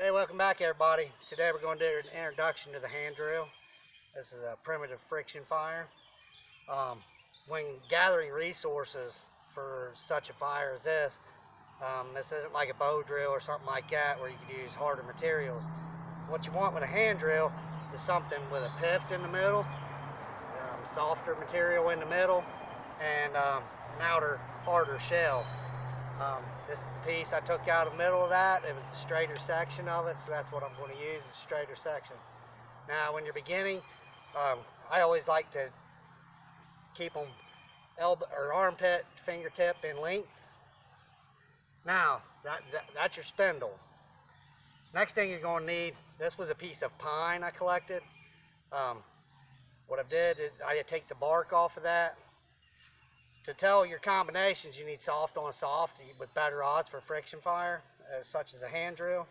Hey, welcome back everybody. Today we're going to do an introduction to the hand drill. This is a primitive friction fire. Um, when gathering resources for such a fire as this isn't like a bow drill or something like that where you could use harder materials. What you want with a hand drill is something with a pivot in the middle, softer material in the middle, and an outer harder shell. This is the piece I took out of the middle of that. It was the straighter section of it, so that's what I'm going to use, the straighter section. Now, when you're beginning, I always like to keep them elbow or armpit, fingertip in length. Now, that's your spindle. Next thing you're going to need, this was a piece of pine I collected. What I did is I take the bark off of that. To tell your combinations, you need soft on soft with better odds for friction fire, such as a hand drill.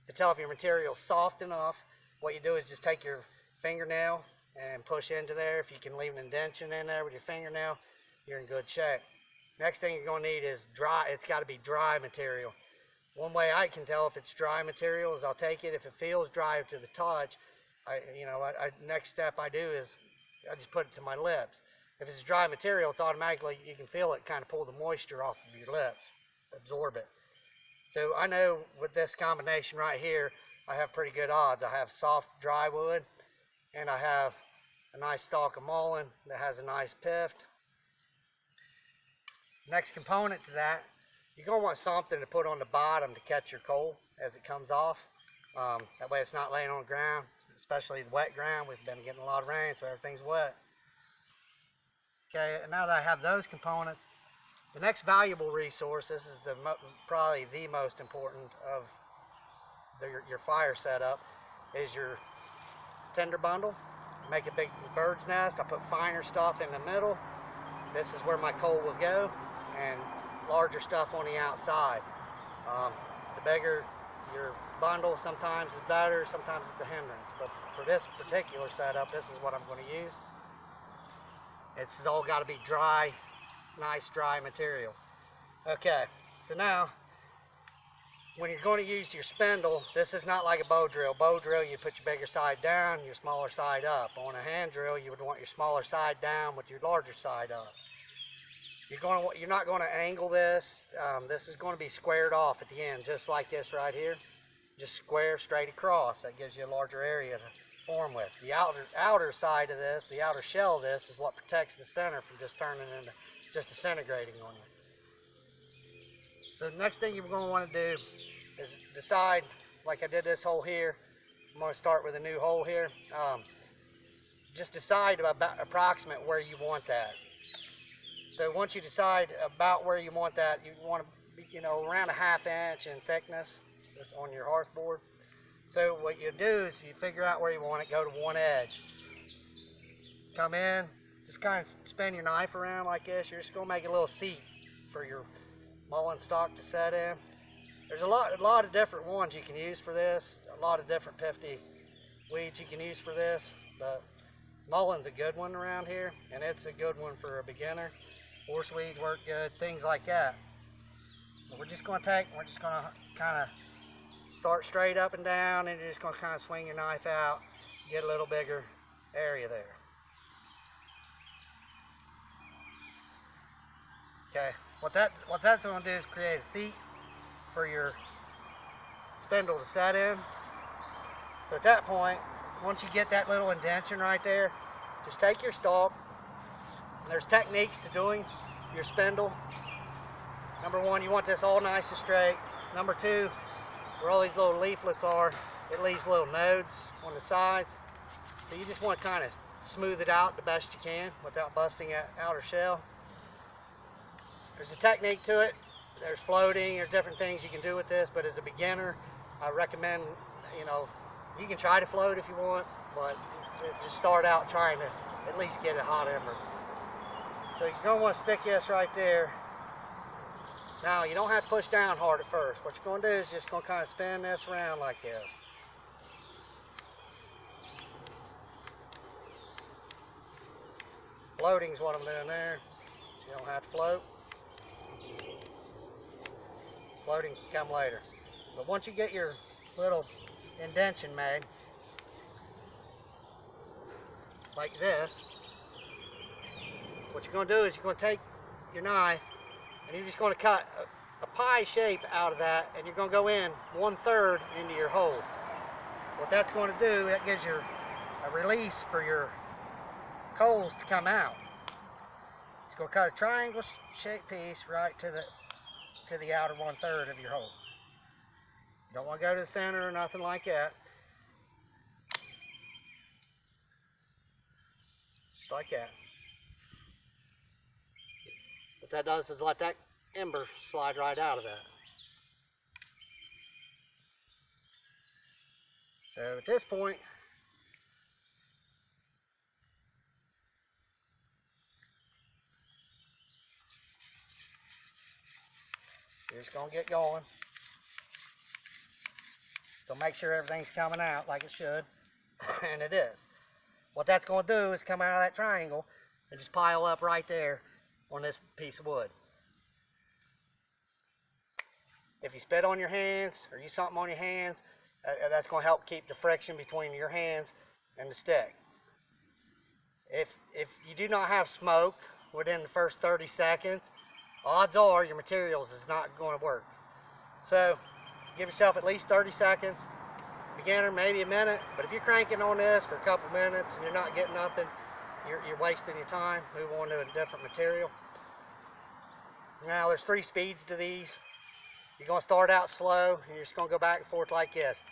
To tell if your material is soft enough, what you do is just take your fingernail and push into there. If you can leave an indentation in there with your fingernail, you're in good shape. Next thing you're going to need is dry. It's got to be dry material. One way I can tell if it's dry material is I'll take it. If it feels dry to the touch, next step I do is I just put it to my lips. If it's dry material, it's automatically, you can feel it kind of pull the moisture off of your lips, absorb it. So I know with this combination right here, I have pretty good odds. I have soft dry wood, and I have a nice stalk of mullein that has a nice pith. Next component to that, you're going to want something to put on the bottom to catch your coal as it comes off. That way it's not laying on the ground, especially the wet ground. We've been getting a lot of rain, so everything's wet. Okay, now that I have those components, the next valuable resource, this is probably the most important of your fire setup, is your tinder bundle. Make a big bird's nest. I put finer stuff in the middle. This is where my coal will go, and larger stuff on the outside. The bigger your bundle sometimes is better, sometimes it's a hindrance. But for this particular setup, this is what I'm going to use. It's all got to be dry, nice dry material. Okay, so now when you're going to use your spindle, this is not like a bow drill. Bow drill, you put your bigger side down, your smaller side up. On a hand drill, you would want your smaller side down with your larger side up. You're not going to angle this. This is going to be squared off at the end, just like this right here. Just square straight across. That gives you a larger area to form with. The outer side of this, the outer shell of this, is what protects the center from just turning into just disintegrating on you. So the next thing you're going to want to do is decide, like I did this hole here. I'm going to start with a new hole here. Just decide about approximate where you want that. So once you decide about where you want that, you want to be, around a 1/2 inch in thickness on your hearth board. So what you do is you figure out where you want it, go to one edge. Come in, just kind of spin your knife around like this. You're just going to make a little seat for your mullein stalk to set in. There's a lot of different ones you can use for this, a lot of different pifty weeds you can use for this, but mullein's a good one around here, and it's a good one for a beginner. Horseweeds work good, things like that. But we're just going to kind of start straight up and down, and you're just going to kind of swing your knife out, get a little bigger area there. Okay, what that's going to do is create a seat for your spindle to set in. So at that point, once you get that little indentation right there, just take your stalk. There's techniques to doing your spindle. Number one, you want this all nice and straight. Number two, where all these little leaflets are, it leaves little nodes on the sides. So you just want to kind of smooth it out the best you can without busting that outer shell. There's a technique to it. There's floating, there's different things you can do with this, but as a beginner, I recommend, you can try to float if you want, but just start out trying to at least get a hot ember. So you're going to want to stick this right there. Now, you don't have to push down hard at first. What you're going to do is just going to kind of spin this around like this. Floating is what I'm doing there. So you don't have to float. Floating can come later. But once you get your little indentation made, like this. What you're going to do is you're going to take your knife and you're just going to cut a pie shape out of that, and you're going to go in 1/3 into your hole. What that's going to do, that gives you a release for your coals to come out. It's going to cut a triangle shaped piece right to the outer 1/3 of your hole. You don't want to go to the center or nothing like that. Just like that. What that does is let that ember slide right out of that. So at this point, you're just going to get going. So make sure everything's coming out like it should, and it is. What that's going to do is come out of that triangle and just pile up right there on this piece of wood. If you spit on your hands or use something on your hands, that's going to help keep the friction between your hands and the stick. If you do not have smoke within the first 30 seconds, odds are your materials is not going to work. So give yourself at least 30 seconds. Beginner, maybe a minute, but if you're cranking on this for a couple minutes and you're not getting nothing, you're wasting your time. Move on to a different material. Now there's 3 speeds to these. You're going to start out slow and you're just going to go back and forth like this.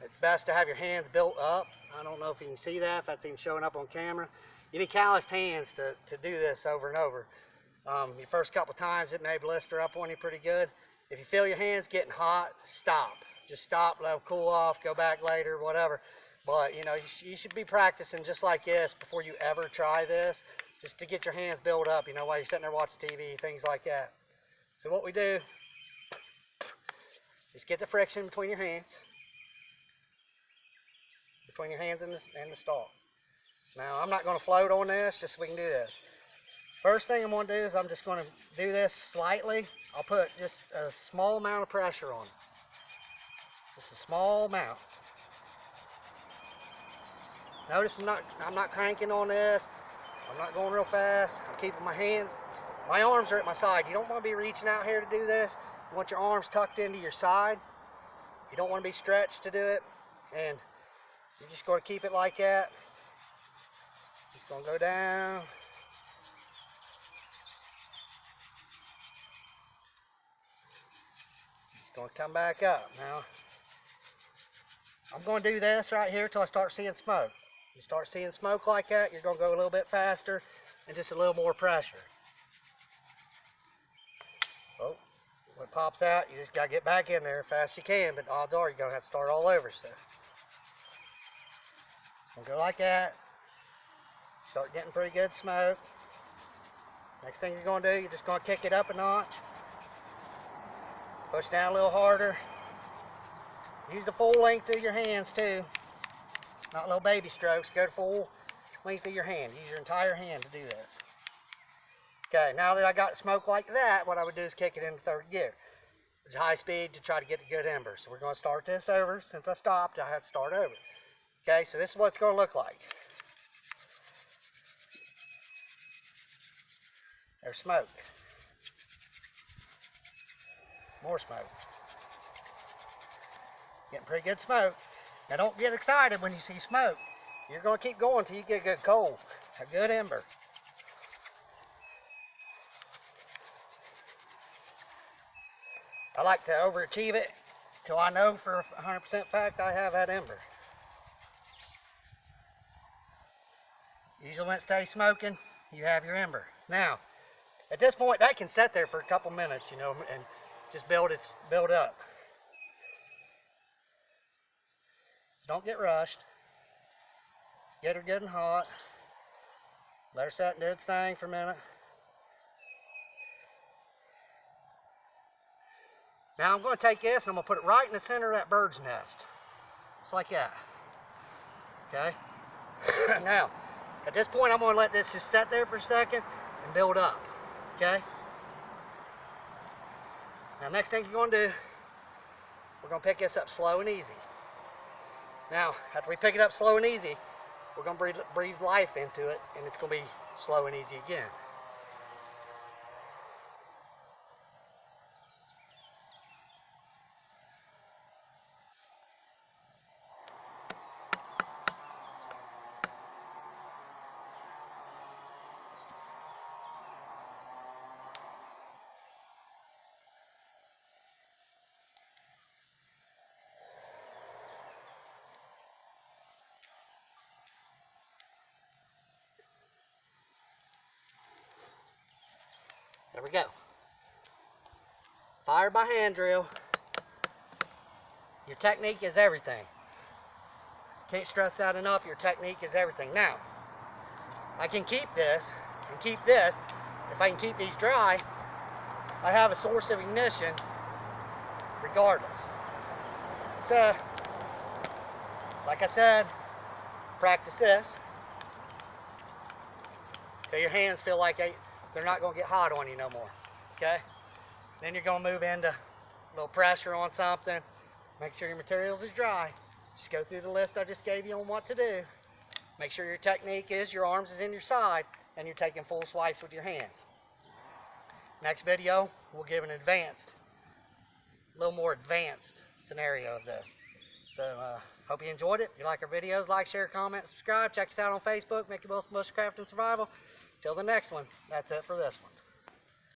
It's best to have your hands built up. I don't know if you can see that, if that's even showing up on camera. You need calloused hands to do this over and over. Your first couple times it may blister up on you pretty good. If you feel your hands getting hot, stop. Just stop, let them cool off, go back later, whatever. But you know, you should be practicing just like this before you ever try this, just to get your hands built up, you know, while you're sitting there watching TV, things like that. So what we do, just get the friction between your hands and the stalk. Now, I'm not going to float on this, just so we can do this. First thing I'm going to do is I'm just going to do this slightly. I'll put just a small amount of pressure on it. Just a small amount. Notice I'm not cranking on this. I'm not going real fast. I'm keeping my hands, my arms are at my side. You don't want to be reaching out here to do this. You want your arms tucked into your side. You don't want to be stretched to do it. And you're just going to keep it like that. Just going to go down. Just going to come back up. Now, I'm going to do this right here till I start seeing smoke. You start seeing smoke like that, you're going to go a little bit faster and just a little more pressure. Oh, when it pops out, you just got to get back in there as fast as you can, but odds are you're going to have to start all over. So, go like that. Start getting pretty good smoke. Next thing you're going to do, you're just going to kick it up a notch. Push down a little harder. Use the full length of your hands too. Not little baby strokes. Go to full length of your hand. Use your entire hand to do this. Okay, now that I got smoke like that, what I would do is kick it into 3rd gear. It's high speed to try to get the good ember. So we're going to start this over. Since I stopped, I have to start over. Okay, so this is what it's going to look like. There's smoke. More smoke. Getting pretty good smoke. Now don't get excited when you see smoke. You're going to keep going until you get a good coal, a good ember. I like to overachieve it till I know for 100% fact I have that ember. Usually when it stays smoking, you have your ember. Now, at this point, that can sit there for a couple minutes, you know, and just build up. So don't get rushed. Just get her good and hot. Let her sit and do its thing for a minute. Now I'm going to take this and I'm going to put it right in the center of that bird's nest. Just like that. Okay? Now, at this point, I'm going to let this just sit there for a second and build up. Okay? Now, next thing you're going to do, we're going to pick this up slow and easy. Now, after we pick it up slow and easy, we're going to breathe life into it, and it's going to be slow and easy again. There we go. Fire by hand drill. Your technique is everything. Can't stress that enough. Your technique is everything. Now, I can keep this and keep this. If I can keep these dry, I have a source of ignition regardless. So, like I said, practice this till your hands feel like they're not going to get hot on you no more. Okay? Then you're going to move into a little pressure on something. Make sure your materials is dry. Just go through the list I just gave you on what to do. Make sure your technique is your arms is in your side and you're taking full swipes with your hands. Next video, we'll give an a little more advanced scenario of this. So, hope you enjoyed it. If you like our videos, like, share, comment, subscribe. Check us out on Facebook, Mickey Wilson Bushcraft and Survival. Till the next one, that's it for this one.